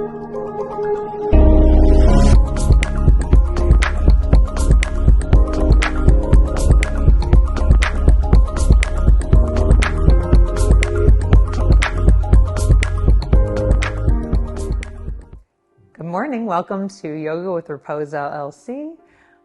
Good morning. Welcome to Yoga with Repose LLC.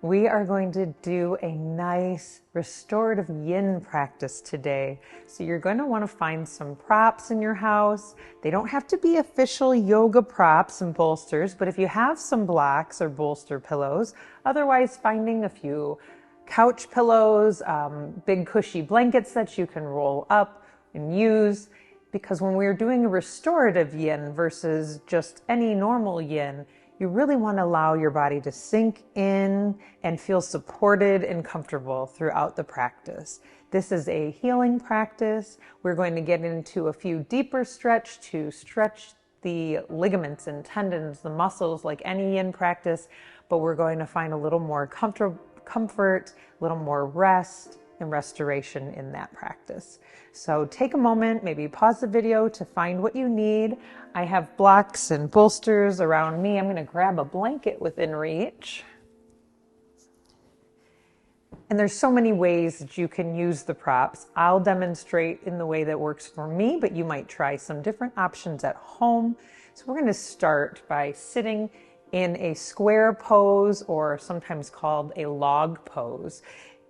We are going to do a nice restorative yin practice today. So you're going to want to find some props in your house. They don't have to be official yoga props and bolsters, but if you have some blocks or bolster pillows, otherwise finding a few couch pillows, big cushy blankets that you can roll up and use. Because when we're doing a restorative yin versus just any normal yin, you really want to allow your body to sink in and feel supported and comfortable throughout the practice. This is a healing practice. We're going to get into a few deeper stretch to stretch the ligaments and tendons, the muscles, like any yin practice, but we're going to find a little more comfort, a little more rest and restoration in that practice. So take a moment, maybe pause the video to find what you need. I have blocks and bolsters around me. I'm going to grab a blanket within reach. And there's so many ways that you can use the props. I'll demonstrate in the way that works for me, but you might try some different options at home. So we're going to start by sitting in a square pose, or sometimes called a log pose,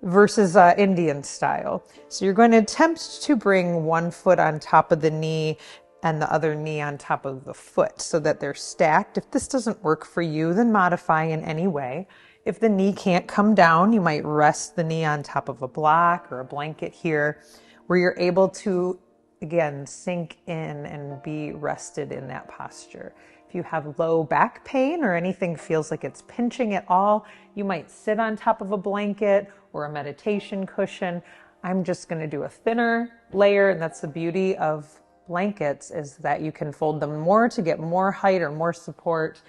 versus Indian style. So you're going to attempt to bring one foot on top of the knee and the other knee on top of the foot so that they're stacked. If this doesn't work for you, then modify in any way. If the knee can't come down, you might rest the knee on top of a block or a blanket here, where you're able to, again, sink in and be rested in that posture. If you have low back pain or anything feels like it's pinching at all, you might sit on top of a blanket or a meditation cushion. I'm just going to do a thinner layer, and that's the beauty of blankets, is that you can fold them more to get more height or more support.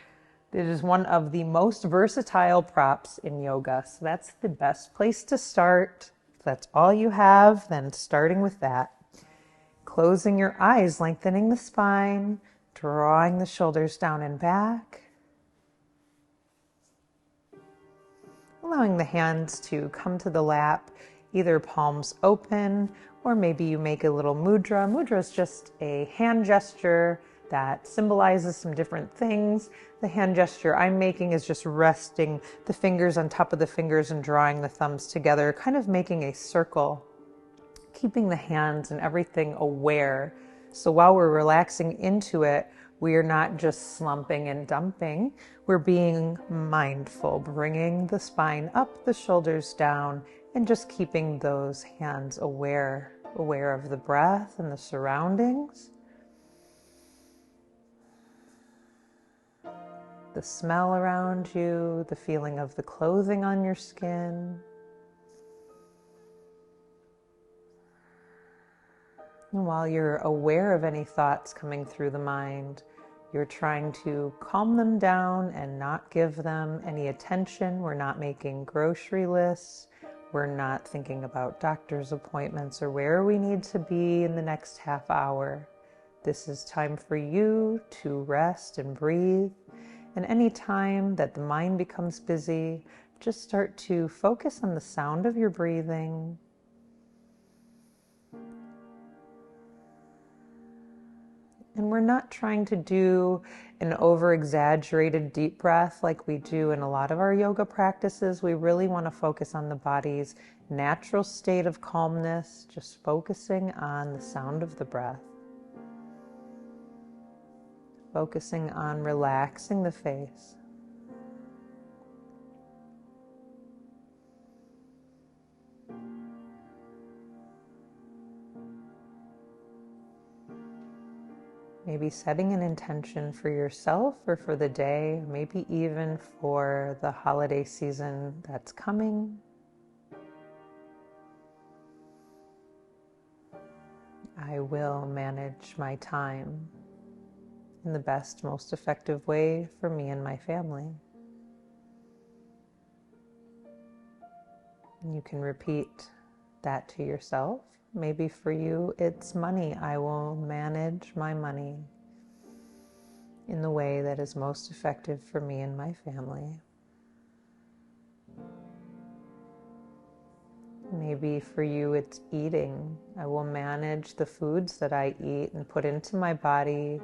It is one of the most versatile props in yoga, so that's the best place to start. If that's all you have, then starting with that. Closing your eyes, lengthening the spine, drawing the shoulders down and back. Allowing the hands to come to the lap, either palms open, or maybe you make a little mudra. Mudra is just a hand gesture that symbolizes some different things. The hand gesture I'm making is just resting the fingers on top of the fingers and drawing the thumbs together, kind of making a circle, keeping the hands and everything aware. So while we're relaxing into it, we are not just slumping and dumping. We're being mindful, bringing the spine up, the shoulders down, and just keeping those hands aware of the breath and the surroundings. The smell around you, the feeling of the clothing on your skin. And while you're aware of any thoughts coming through the mind, you're trying to calm them down and not give them any attention. We're not making grocery lists. We're not thinking about doctor's appointments or where we need to be in the next half hour. This is time for you to rest and breathe. And any time that the mind becomes busy, just start to focus on the sound of your breathing. And we're not trying to do an over-exaggerated deep breath like we do in a lot of our yoga practices. We really want to focus on the body's natural state of calmness, just focusing on the sound of the breath. Focusing on relaxing the face. Maybe setting an intention for yourself or for the day, maybe even for the holiday season that's coming. I will manage my time in the best, most effective way for me and my family. And you can repeat that to yourself. Maybe for you, it's money. I will manage my money in the way that is most effective for me and my family. Maybe for you it's eating. I will manage the foods that I eat and put into my body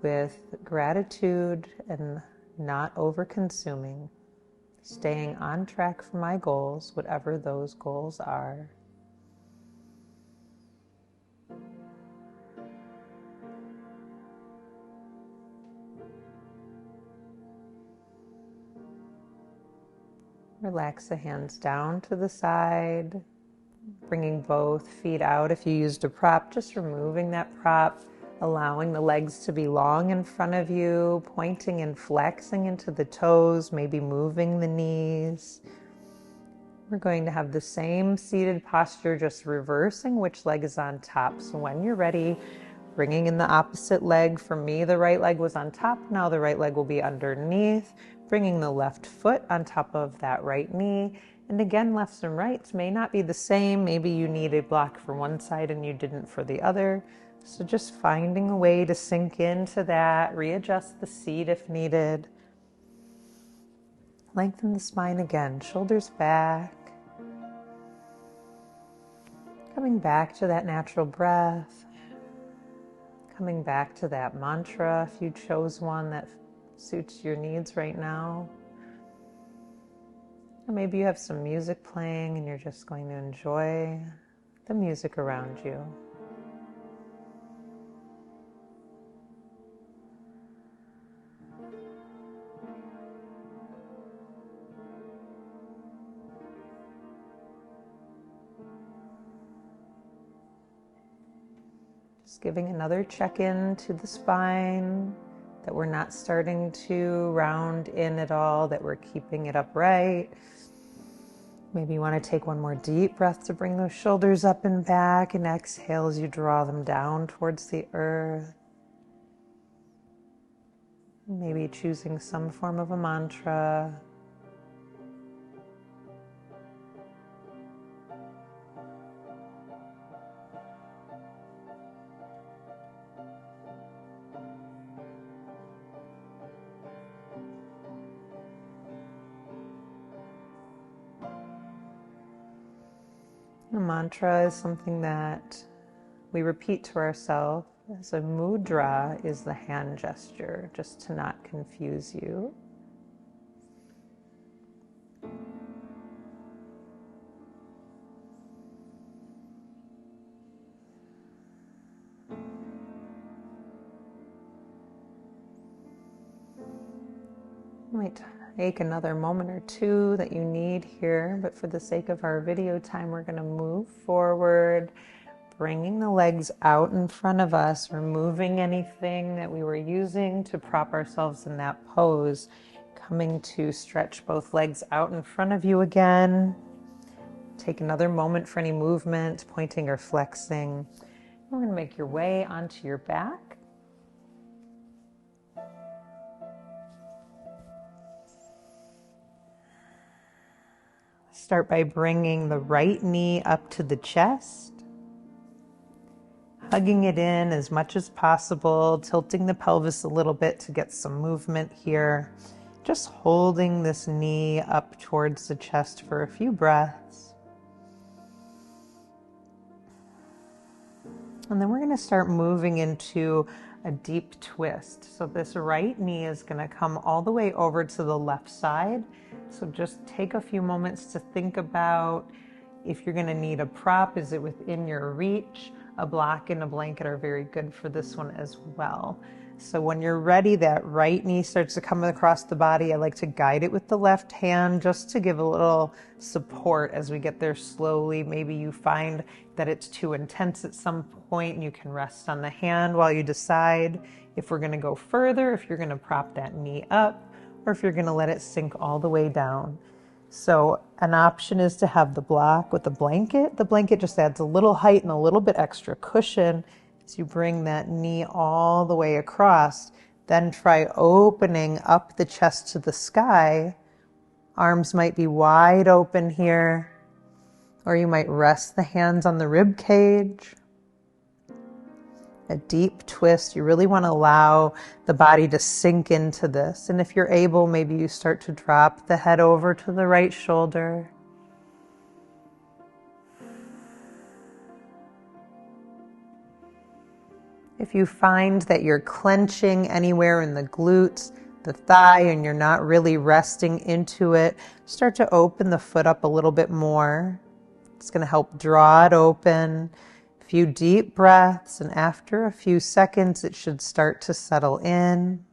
with gratitude and not over-consuming, staying on track for my goals, whatever those goals are. Relax the hands down to the side, bringing both feet out. If you used a prop, just removing that prop, allowing the legs to be long in front of you, pointing and flexing into the toes, maybe moving the knees. We're going to have the same seated posture, just reversing which leg is on top. So when you're ready, bringing in the opposite leg. For me, the right leg was on top. Now the right leg will be underneath. Bringing the left foot on top of that right knee. And again, lefts and rights may not be the same. Maybe you need a block for one side and you didn't for the other. So just finding a way to sink into that, readjust the seat if needed. Lengthen the spine again, shoulders back. Coming back to that natural breath. Coming back to that mantra if you chose one that suits your needs right now. Or maybe you have some music playing and you're just going to enjoy the music around you. Just giving another check-in to the spine, that we're not starting to round in at all, that we're keeping it upright. Maybe you want to take one more deep breath to bring those shoulders up and back, and exhale as you draw them down towards the earth. Maybe choosing some form of a mantra. A mantra is something that we repeat to ourselves. As a mudra is the hand gesture, just to not confuse you. You might take another moment or two that you need here, but for the sake of our video time, we're going to move forward, bringing the legs out in front of us, removing anything that we were using to prop ourselves in that pose, coming to stretch both legs out in front of you again. Take another moment for any movement, pointing or flexing. We're going to make your way onto your back. Start by bringing the right knee up to the chest, hugging it in as much as possible, tilting the pelvis a little bit to get some movement here. Just holding this knee up towards the chest for a few breaths. And then we're going to start moving into a deep twist. So this right knee is going to come all the way over to the left side. So just take a few moments to think about if you're going to need a prop, is it within your reach? A block and a blanket are very good for this one as well. So when you're ready, that right knee starts to come across the body. I like to guide it with the left hand just to give a little support as we get there slowly. Maybe you find that it's too intense at some point and you can rest on the hand while you decide if we're going to go further, if you're going to prop that knee up, or if you're going to let it sink all the way down. So an option is to have the block with the blanket. The blanket just adds a little height and a little bit extra cushion as you bring that knee all the way across. Then try opening up the chest to the sky. Arms might be wide open here, or you might rest the hands on the rib cage. a deep twist. You really want to allow the body to sink into this. And if you're able, maybe you start to drop the head over to the right shoulder. If you find that you're clenching anywhere in the glutes, the thigh, and you're not really resting into it, start to open the foot up a little bit more. It's going to help draw it open. A few deep breaths, and after a few seconds, it should start to settle in.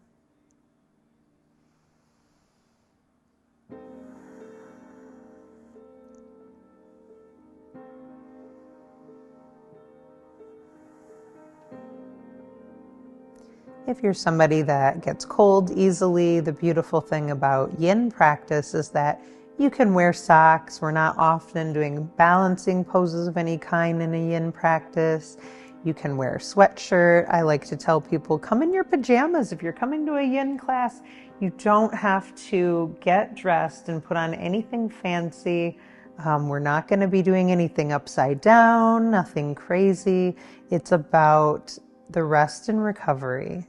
If you're somebody that gets cold easily, the beautiful thing about yin practice is that you can wear socks. We're not often doing balancing poses of any kind in a yin practice. You can wear a sweatshirt. I like to tell people, come in your pajamas. If you're coming to a yin class, you don't have to get dressed and put on anything fancy. We're not going to be doing anything upside down, nothing crazy. It's about the rest and recovery,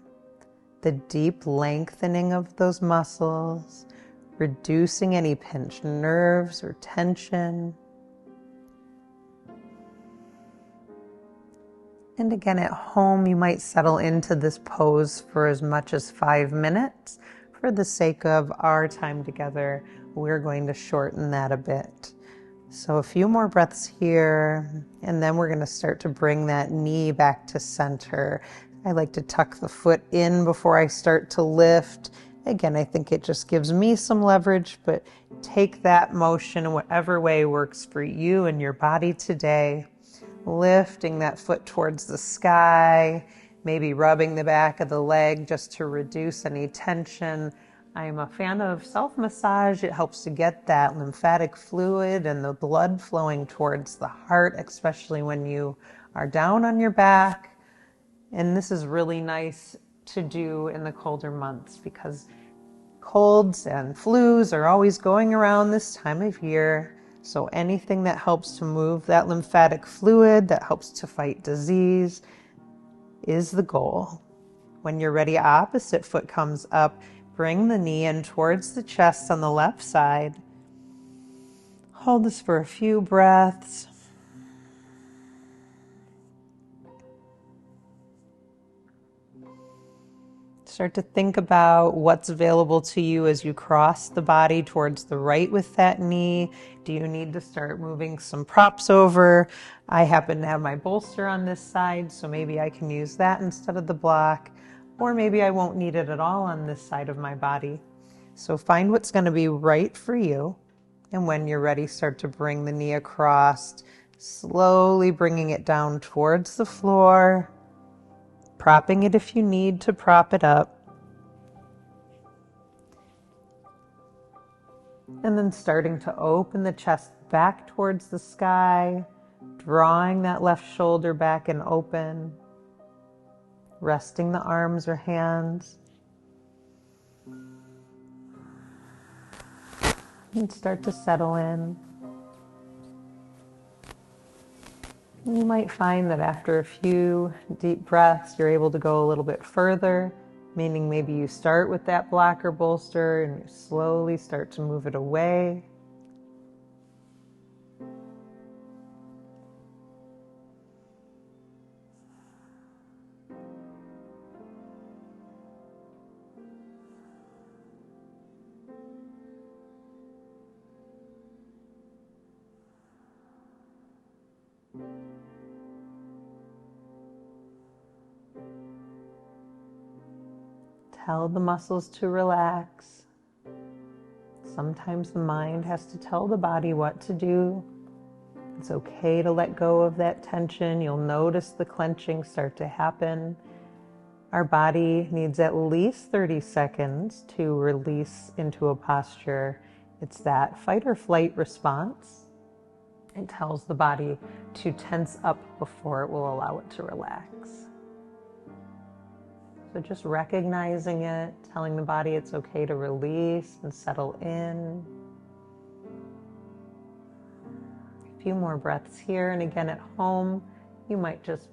the deep lengthening of those muscles, reducing any pinched nerves or tension. And again, at home, you might settle into this pose for as much as 5 minutes. For the sake of our time together, we're going to shorten that a bit. So a few more breaths here, and then we're going to start to bring that knee back to center. I like to tuck the foot in before I start to lift. Again, I think it just gives me some leverage, but take that motion in whatever way works for you and your body today. Lifting that foot towards the sky, maybe rubbing the back of the leg just to reduce any tension. I'm a fan of self-massage. It helps to get that lymphatic fluid and the blood flowing towards the heart, especially when you are down on your back. And this is really nice to do in the colder months because colds and flus are always going around this time of year. So anything that helps to move that lymphatic fluid, that helps to fight disease, is the goal. When you're ready, opposite foot comes up. Bring the knee in towards the chest on the left side. Hold this for a few breaths. Start to think about what's available to you as you cross the body towards the right with that knee. Do you need to start moving some props over? I happen to have my bolster on this side, so maybe I can use that instead of the block. Or maybe I won't need it at all on this side of my body. So find what's going to be right for you. And when you're ready, start to bring the knee across, slowly bringing it down towards the floor. Propping it if you need to prop it up. And then starting to open the chest back towards the sky, drawing that left shoulder back and open, resting the arms or hands. And start to settle in. You might find that after a few deep breaths, you're able to go a little bit further, meaning maybe you start with that blocker bolster and you slowly start to move it away. Tell the muscles to relax. Sometimes the mind has to tell the body what to do. It's okay to let go of that tension. You'll notice the clenching start to happen. Our body needs at least 30 seconds to release into a posture. It's that fight or flight response. It tells the body to tense up before it will allow it to relax. So just recognizing it, telling the body it's okay to release and settle in. A few more breaths here. And again, at home, you might just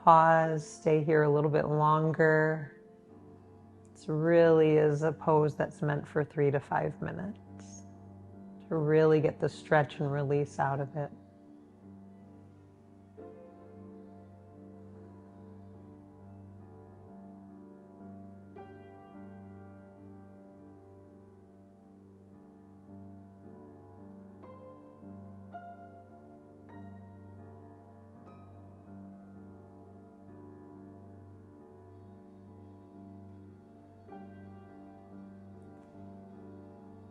pause, stay here a little bit longer. This really is a pose that's meant for 3 to 5 minutes to really get the stretch and release out of it.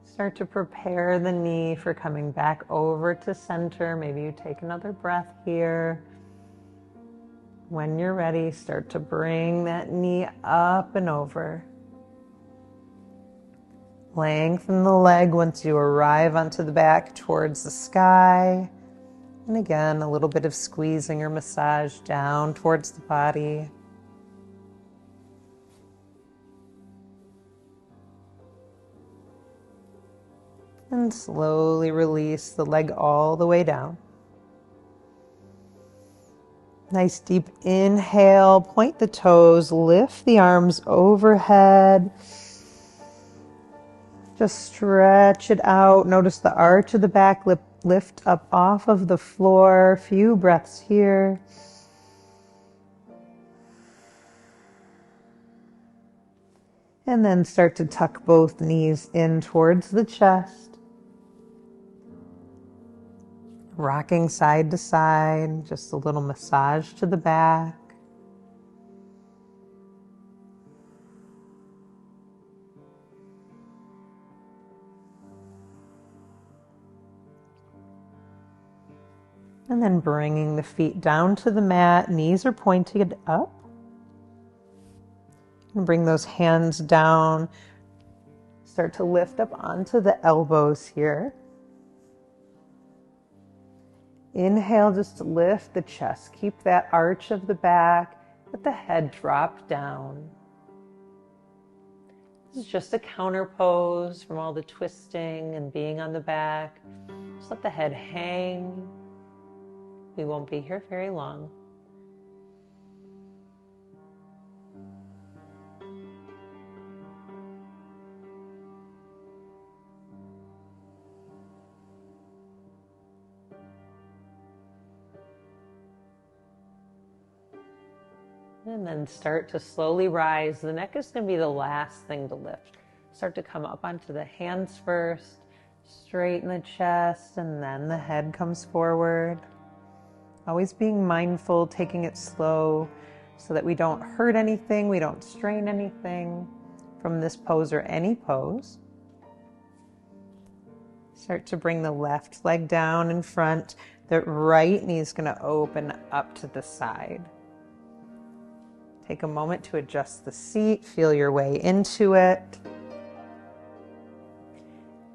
Start to prepare the knee for coming back over to center. Maybe you take another breath here. When you're ready, start to bring that knee up and over. Lengthen the leg once you arrive onto the back towards the sky. And again, a little bit of squeezing or massage down towards the body. And slowly release the leg all the way down. Nice deep inhale, point the toes, lift the arms overhead. Just stretch it out. Notice the arch of the back lift up off of the floor. Few breaths here. And then start to tuck both knees in towards the chest. Rocking side to side, just a little massage to the back. And then bringing the feet down to the mat, knees are pointed up. And bring those hands down. Start to lift up onto the elbows here. Inhale, just to lift the chest. Keep that arch of the back. Let the head drop down. This is just a counter pose from all the twisting and being on the back. Just let the head hang. We won't be here very long. And then start to slowly rise. The neck is going to be the last thing to lift. Start to come up onto the hands first, straighten the chest, and then the head comes forward. Always being mindful, taking it slow so that we don't hurt anything, we don't strain anything from this pose or any pose. Start to bring the left leg down in front. The right knee is going to open up to the side. Take a moment to adjust the seat, feel your way into it.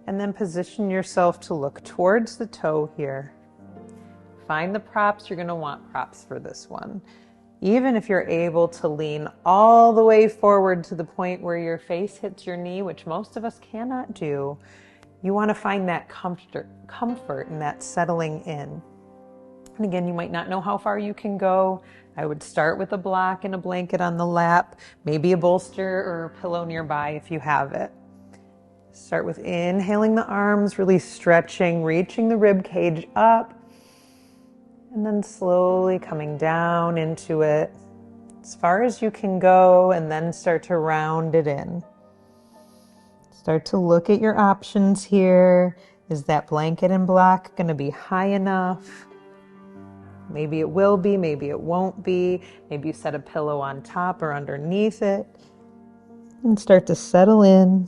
And then position yourself to look towards the toe here. Find the props. You're going to want props for this one. Even if you're able to lean all the way forward to the point where your face hits your knee, which most of us cannot do, you want to find that comfort and that settling in. And again, you might not know how far you can go. I would start with a block and a blanket on the lap, maybe a bolster or a pillow nearby if you have it. Start with inhaling the arms, really stretching, reaching the rib cage up, and then slowly coming down into it as far as you can go, and then start to round it in. Start to look at your options here. Is that blanket and block going to be high enough? Maybe it will be, maybe it won't be. Maybe you set a pillow on top or underneath it. And start to settle in.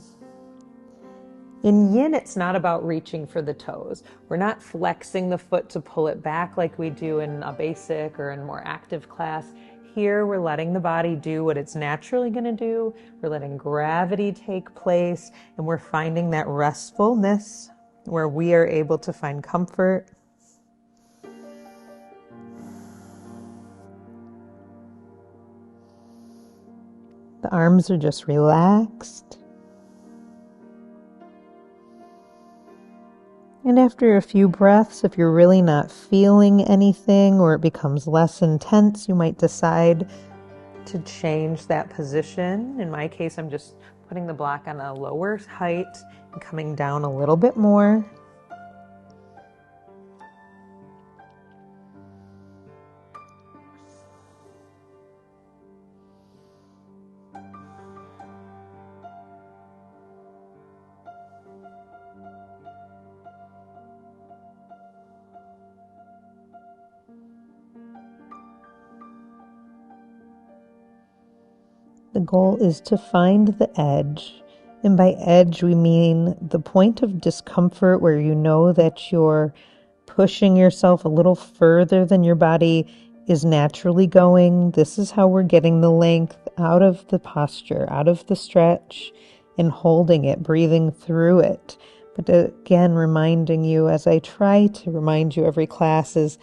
In yin, it's not about reaching for the toes. We're not flexing the foot to pull it back like we do in a basic or in more active class. Here, we're letting the body do what it's naturally going to do. We're letting gravity take place, and we're finding that restfulness where we are able to find comfort. The arms are just relaxed. And after a few breaths, if you're really not feeling anything or it becomes less intense, you might decide to change that position. In my case, I'm just putting the block on a lower height and coming down a little bit more. The goal is to find the edge. And by edge, we mean the point of discomfort where you know that you're pushing yourself a little further than your body is naturally going. This is how we're getting the length out of the posture, out of the stretch, and holding it, breathing through it. But again, reminding you, as I try to remind you every class, is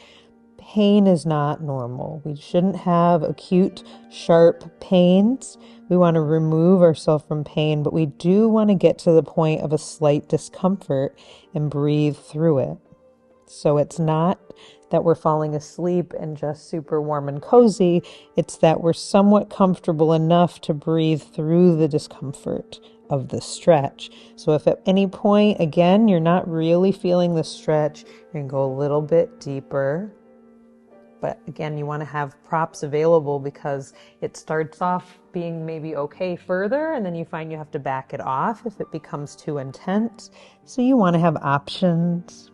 pain is not normal. We shouldn't have acute, sharp pains. We want to remove ourselves from pain, but we do want to get to the point of a slight discomfort and breathe through it. So it's not that we're falling asleep and just super warm and cozy. It's that we're somewhat comfortable enough to breathe through the discomfort of the stretch. So if at any point, again, you're not really feeling the stretch, you're going to go a little bit deeper. But again, you want to have props available because it starts off being maybe okay further, and then you find you have to back it off if it becomes too intense. So you want to have options.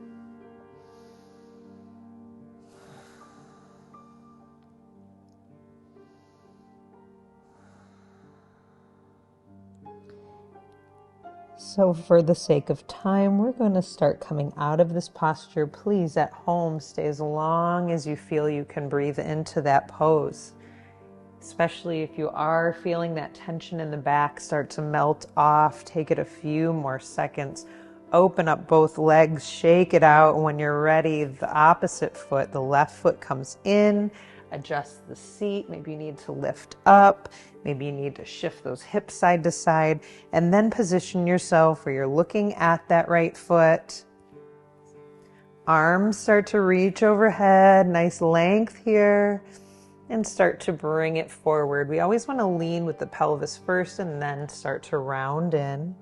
So for the sake of time, we're going to start coming out of this posture. Please, at home, stay as long as you feel you can breathe into that pose. Especially if you are feeling that tension in the back start to melt off, take it a few more seconds. Open up both legs, shake it out. When you're ready, the opposite foot, the left foot comes in. Adjust the seat. Maybe you need to lift up. Maybe you need to shift those hips side to side. And then position yourself where you're looking at that right foot. Arms start to reach overhead. Nice length here. And start to bring it forward. We always want to lean with the pelvis first and then start to round in.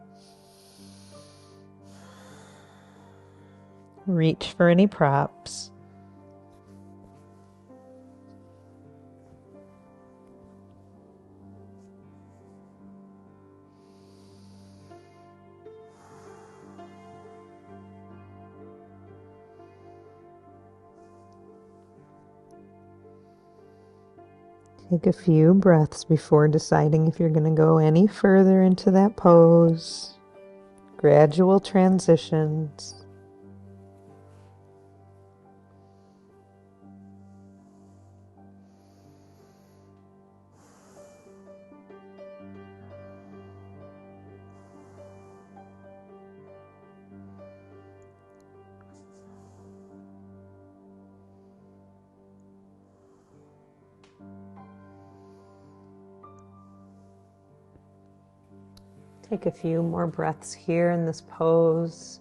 Reach for any props. Take a few breaths before deciding if you're going to go any further into that pose. Gradual transitions. Take a few more breaths here in this pose.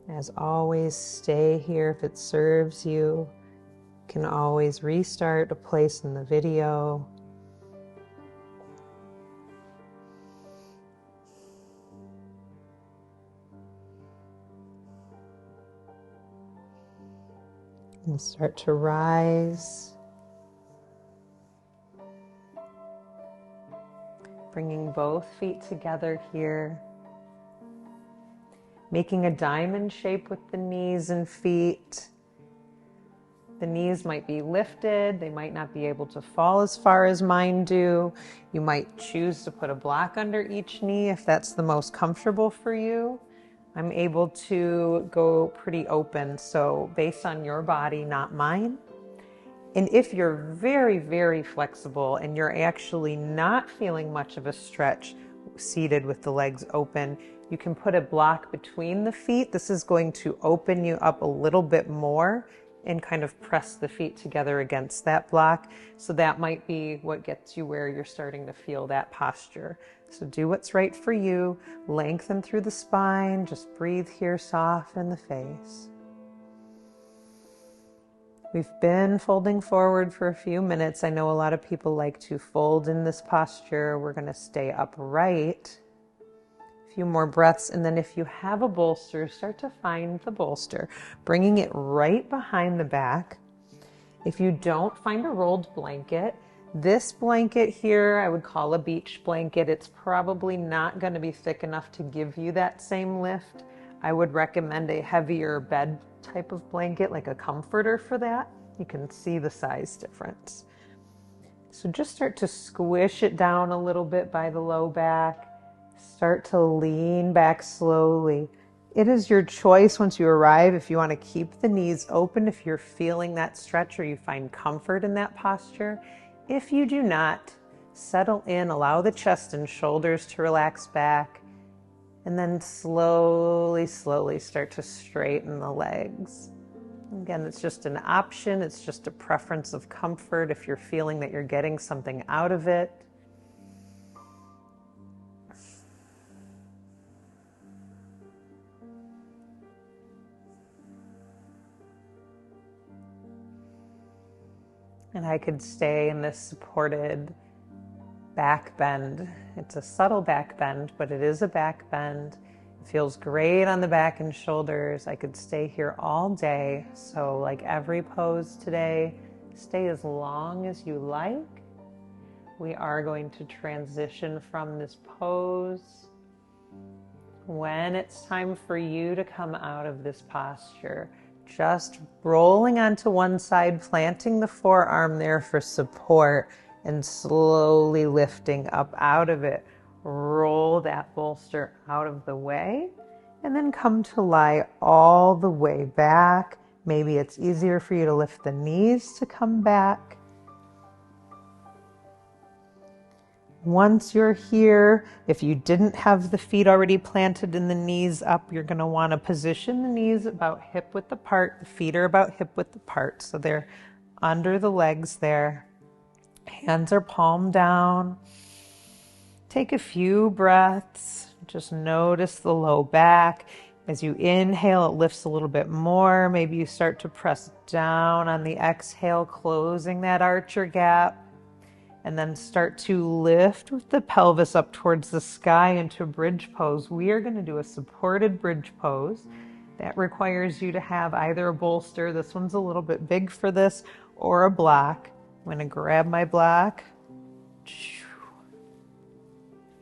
As always, stay here if it serves you. You can always restart a place in the video. And start to rise. Bringing both feet together here. Making a diamond shape with the knees and feet. The knees might be lifted. They might not be able to fall as far as mine do. You might choose to put a block under each knee if that's the most comfortable for you. I'm able to go pretty open, so based on your body, not mine. And if you're very, very flexible and you're actually not feeling much of a stretch seated with the legs open, you can put a block between the feet. This is going to open you up a little bit more and kind of press the feet together against that block. So that might be what gets you where you're starting to feel that posture. So do what's right for you. Lengthen through the spine. Just breathe here, soften the face. We've been folding forward for a few minutes. I know a lot of people like to fold in this posture. We're going to stay upright. A few more breaths, and then if you have a bolster, start to find the bolster, bringing it right behind the back. If you don't find a rolled blanket, this blanket here I would call a beach blanket. It's probably not going to be thick enough to give you that same lift. I would recommend a heavier bed type of blanket, like a comforter for that. You can see the size difference. So just start to squish it down a little bit by the low back. Start to lean back slowly. It is your choice once you arrive if you want to keep the knees open, if you're feeling that stretch or you find comfort in that posture. If you do not, settle in, allow the chest and shoulders to relax back, and then slowly start to straighten the legs. Again, it's just an option. It's just a preference of comfort if you're feeling that you're getting something out of it. And I could stay in this supported back bend. It's a subtle back bend, but it is a back bend. It feels great on the back and shoulders. I could stay here all day. So like every pose today, stay as long as you like. We are going to transition from this pose. When it's time for you to come out of this posture, just rolling onto one side, planting the forearm there for support, and slowly lifting up out of it. Roll that bolster out of the way, and then come to lie all the way back. Maybe it's easier for you to lift the knees to come back. Once you're here, if you didn't have the feet already planted and the knees up, you're going to want to position the knees about hip width apart. The feet are about hip width apart, so they're under the legs there. Hands are palm down. Take a few breaths. Just notice the low back. As you inhale, it lifts a little bit more. Maybe you start to press down on the exhale, closing that archer gap. And then start to lift with the pelvis up towards the sky into bridge pose. We are going to do a supported bridge pose. That requires you to have either a bolster, this one's a little bit big for this, or a block. I'm going to grab my block.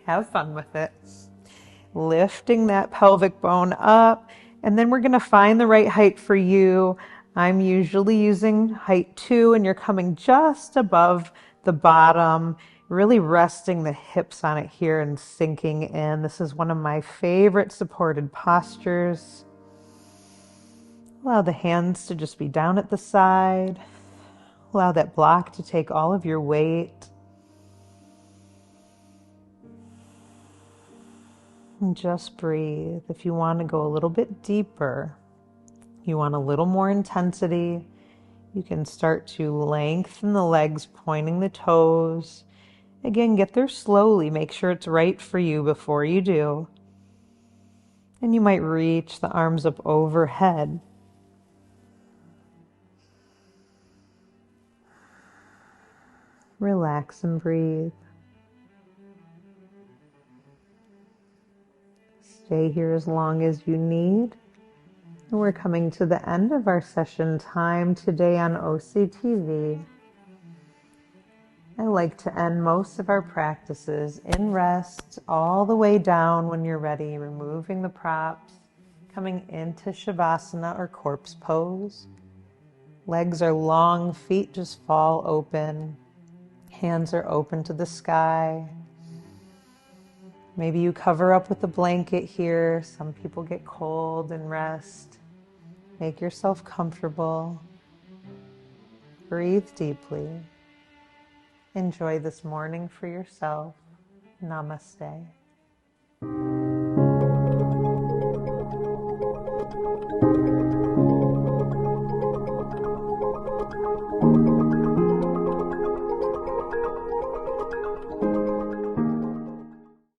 Have fun with it. Lifting that pelvic bone up. And then we're going to find the right height for you. I'm usually using height 2, and you're coming just above the bottom, really resting the hips on it here and sinking in. This is one of my favorite supported postures. Allow the hands to just be down at the side. Allow that block to take all of your weight. And just breathe. If you want to go a little bit deeper, you want a little more intensity, you can start to lengthen the legs, pointing the toes. Again, get there slowly. Make sure it's right for you before you do. And you might reach the arms up overhead. Relax and breathe. Stay here as long as you need. And we're coming to the end of our session time today on OCTV. I like to end most of our practices in rest, all the way down when you're ready, removing the props, coming into Shavasana or corpse pose. Legs are long, feet just fall open. Hands are open to the sky. Maybe you cover up with a blanket here. Some people get cold and rest. Make yourself comfortable. Breathe deeply. Enjoy this morning for yourself. Namaste.